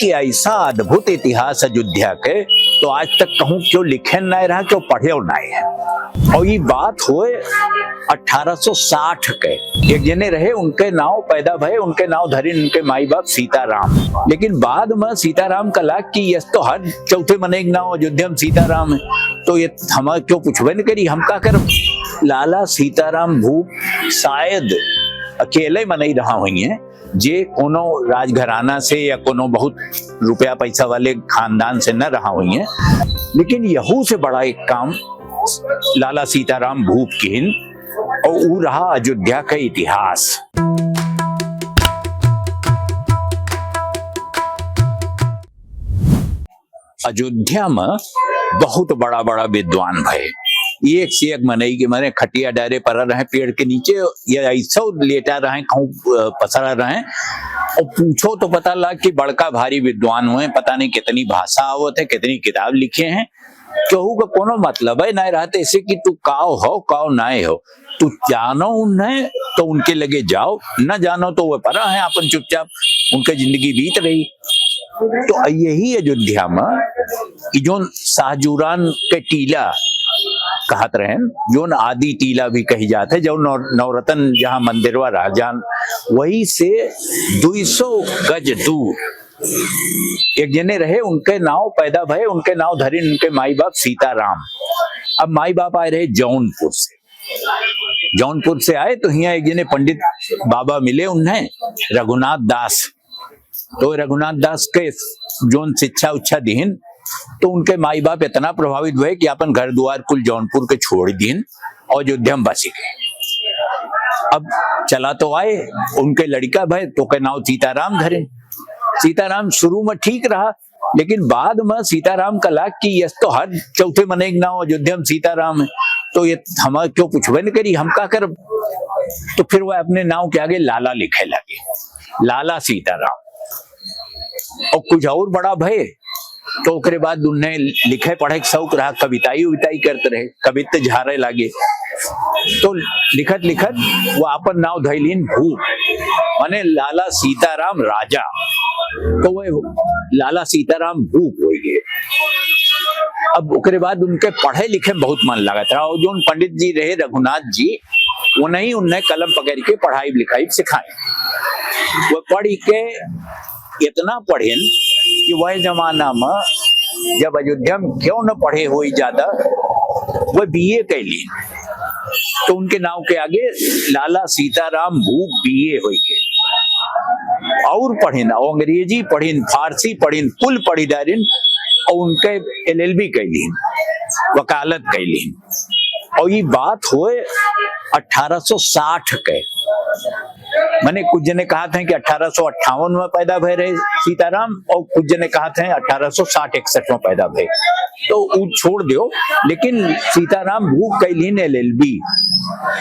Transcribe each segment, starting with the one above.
कि ऐसा अद्भुत इतिहास अयोध्या के तो आज तक कहूं क्यों लिखे नहीं रहा, क्यों पढ़े नहीं है। और ये बात हुए 1860 के। एक जने रहे, उनके नाव पैदा भय, उनके नाव धरी उनके माई बाप सीताराम। लेकिन बाद में सीताराम का लाग की यस तो हर चौथे मने नाव अयोध्या में सीताराम है, तो ये हम क्यों पूछबे न करी, हम का कर। लाला सीताराम भूप शायद अकेले में नहीं रहा हुई है, जे कोनो राजघराना से या कोनो बहुत रुपया पैसा वाले खानदान से न रहा हुई है। लेकिन यहू से बड़ा एक काम लाला सीताराम भूप की, और वो रहा अयोध्या का इतिहास। अयोध्या में बहुत बड़ा बड़ा विद्वान भय, एक से एक मनई के मने खटिया डायरे पर रहे पेड़ के नीचे या ऐसा लेटा रहे, कहूँ पसरा रहे, और पूछो तो पता लग कि बड़का भारी विद्वान हुए, पता नहीं कितनी भाषा आवत है, कितनी किताब लिखे हैं। केहू का कोनो मतलब है नहीं रहते ऐसे कि तू काओ हो काओ नाए हो, तू जानो उन्हें तो उनके लगे जाओ, न जानो तो वह परा है अपन चुपचाप उनके जिंदगी बीत रही। तो यही अयोध्या में जो शाहजूरान के टीला कहत रहे, जो आदि टीला भी कही जाते है, जो नवरत्न जहाँ मंदिरवा राजान, वही से 200 गज दूर एक जने रहे, उनके नाव पैदा भय, उनके नाव धरी उनके माई बाप सीताराम। अब माई बाप आए रहे जौनपुर से, जौनपुर से आए तो यहाँ एक जने पंडित बाबा मिले उन्हें, रघुनाथ दास। तो रघुनाथ दास के जोन शिक्षा उच्छा दीन, तो उनके माई बाप इतना प्रभावित हुए कि अपन घर द्वार कुल जौनपुर के छोड़ दीन और अयोध्या में बसी गए। अब चला तो आए, उनके लड़का भाई तो के नाव सीताराम धरे। सीताराम शुरू में ठीक रहा, लेकिन बाद में सीताराम का लाग की यस तो हर चौथे मने नाव अयोध्या में सीताराम है, तो ये हम क्यों पूछबे न करी, हम का कर। तो फिर वह अपने नाव के आगे लाला लिखे लगे, लाला सीताराम। और कुछ और बड़ा भय, तो उसके बाद उन्हें लिखे पढ़े शौक रहा, कविताई उविताई करते रहे, कविता झारे लगे। तो लिखत लिखत वो अपन नाव धैलीन भूप, माने लाला सीताराम राजा, तो वह लाला सीताराम भूप हो गए। अब उसके बाद उनके पढ़े लिखे में बहुत मन लगा था, और जो पंडित जी रहे रघुनाथ जी, वो नहीं उन्हें कलम पकड़ के पढ़ाई लिखाई सिखाए। वो पढ़ के इतना पढ़े कि वह जमाना में जब अयोध्या में क्यों न पढ़े हो ज्यादा, वह बीए कैली, तो उनके नाव के आगे लाला सीताराम भूप बीए हो गए। और पढ़िन, अंग्रेजी पढ़िन, फारसी पढ़िन, कुल पढ़ी डारिन, और उनके LLB कैलीन, वकालत कैलीन। और ये बात हुए 1860 के। मैंने कुछ जने कहा था कि 1858 में पैदा भय रहे सीताराम, और कुछ जने कहा था 1860-61 में पैदा भय, तो वो छोड़ दो। लेकिन सीताराम भूप कैलीन LLB,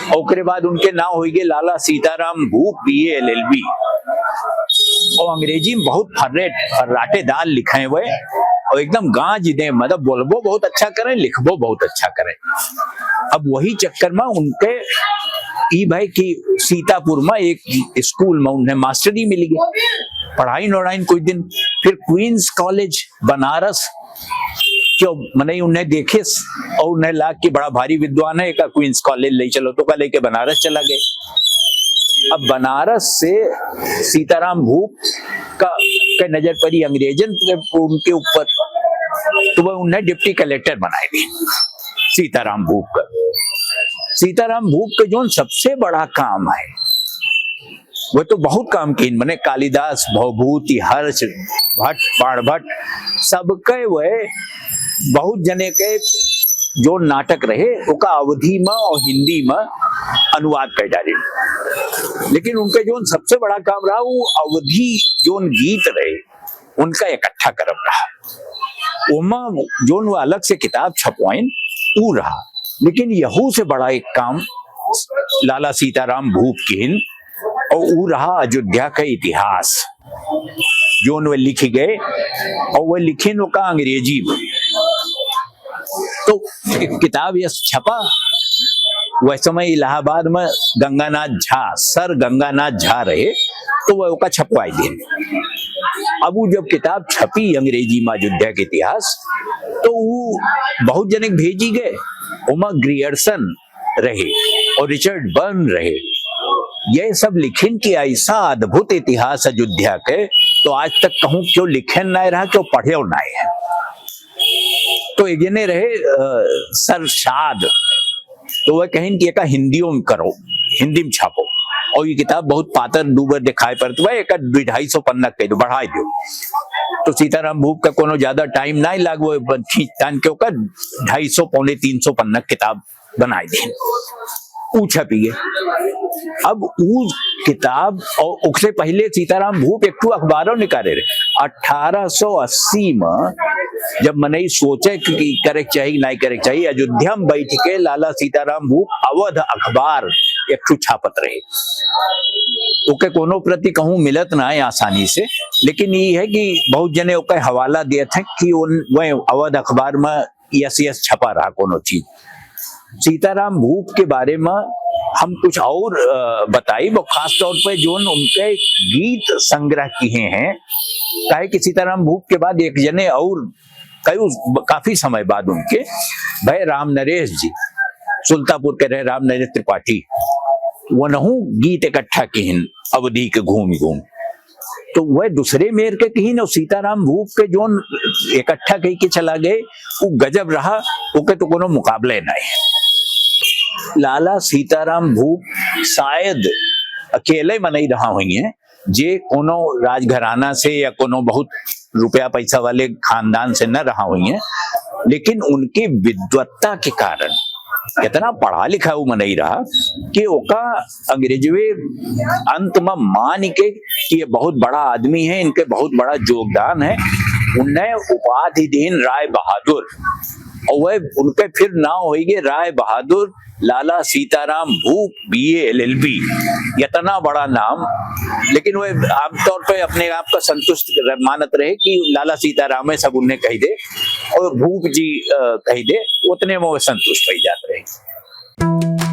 और उसके बाद उनके नाम हो गए लाला सीताराम भूप BA LLB। और अंग्रेजी में बहुत फर्राटेदार लिखे हुए, और एकदम गांज दे, मतलब बोलबो बहुत अच्छा करें, लिखबो बहुत अच्छा करें। अब वही चक्कर में उनके ई भाई की सीतापुर में एक स्कूल में उन्हें मास्टरी मिल गई, पढ़ाई नौड़ाई कुछ दिन। फिर क्वींस कॉलेज बनारस, क्यों मने उन्हें देखे और उन्हें लाग कि बड़ा भारी विद्वान है, एक क्वींस कॉलेज ले चलो, तो का लेके बनारस चला गए। अब बनारस से सीताराम भूप का नजर पड़ी अंग्रेजन उनके ऊपर, तो वह उन्हें डिप्टी कलेक्टर बनाए थे सीताराम भूप का। सीताराम भूप के जो सबसे बड़ा काम है, वह तो बहुत काम की, मैंने कालिदास, भवभूति, हर्ष, भट्ट, बाणभट्ट, सबके वह बहुत जने के जो नाटक रहे उसका अवधि में और हिंदी में अनुवाद कर डाले। लेकिन उनके जो सबसे बड़ा काम रहा, वो अवधि जो गीत रहे उनका इकट्ठा करम रहा। उमा जो वो अलग से किताब छपवाइन वो रहा। लेकिन यहू से बड़ा एक काम लाला सीताराम भूप की, और वो रहा अयोध्या का इतिहास, जो वह लिखे गए, और वह लिखे का अंग्रेजी में। तो एक किताब यह छपा, वह समय इलाहाबाद में गंगानाथ झा, सर गंगानाथ झा रहे, तो वह उसका छपवाई दे। अब वो जब किताब छपी अंग्रेजी में अयोध्या के इतिहास, तो वो बहुत जने भेजी गए। उमा ग्रियर्सन रहे और रिचर्ड बर्न रहे, ये सब लिखिन कि ऐसा अद्भुत इतिहास अयोध्या के तो आज तक कहूं क्यों लिखन ना रहा, क्यों पढ़े ना है। तो एक जने रहे सर शाद, तो वह कहें कि एक हिंदियों में करो, हिंदी में छापो, और ये किताब बहुत पातर दूबर दिखाई पड़ती है, एक 250 पन्ना कह दो, बढ़ा दो। तो सीताराम भूप का कोनो ज्यादा टाइम नहीं लागो, खींच तान के ओकर 250 पौने 300 पन्ना किताब बनाई दी, ऊ छपी गए। अब ऊ किताब और उससे पहले सीताराम भूप एक अखबारों निकाले रहे 1880 में, जब मनई सोचे कि करे चाहिए नहीं करे चाहिए, अयोध्या में बैठ के लाला सीताराम भूप अवध अखबार एक छापत रहे। ओके कोनो प्रति कहूँ मिलत ना है आसानी से, लेकिन ये है कि बहुत जने ओके हवाला दिए थे कि वह अवध अखबार में यस छपा रहा कोनो चीज। सीताराम भूप के बारे में हम कुछ और बताई, वो खास तौर पे जो उनके गीत संग्रह किए हैं। काहे कि सीताराम भूप के बाद एक जने और काफी समय बाद उनके भाई राम नरेश जी, सुल्तापुर के रहे राम नरेश त्रिपाठी, वो नहू गीत इकट्ठा किहिन अवधि के घूम घूम, तो वह दूसरे मेर के कहीं और सीताराम भूप के जो इकट्ठा कही के चला गए, वो गजब रहा, ओके तो कोनो मुकाबले नहीं। लाला सीताराम भूप शायद अकेले में नहीं रहा हुई है, जे कोनो राजघराना से या कोनो बहुत रुपया पैसा वाले खानदान से न रहा हुई है, लेकिन उनकी विद्वत्ता के कारण इतना पढ़ा लिखा वो नहीं रहा कि ओका अंग्रेजवे अंत में मान के कि ये बहुत बड़ा आदमी है, इनके बहुत बड़ा योगदान है, उन्हें उपाधि दीन राय बहादुर, और वह उनके फिर नाम होइगे राय बहादुर लाला सीताराम भूप BA LLB, इतना बड़ा नाम। लेकिन वह आमतौर पे अपने आप का संतुष्ट मानत रहे कि लाला सीताराम है, सब उन्हें कही दे और भूप जी कही दे, उतने में वो संतुष्ट हो जाते रहे।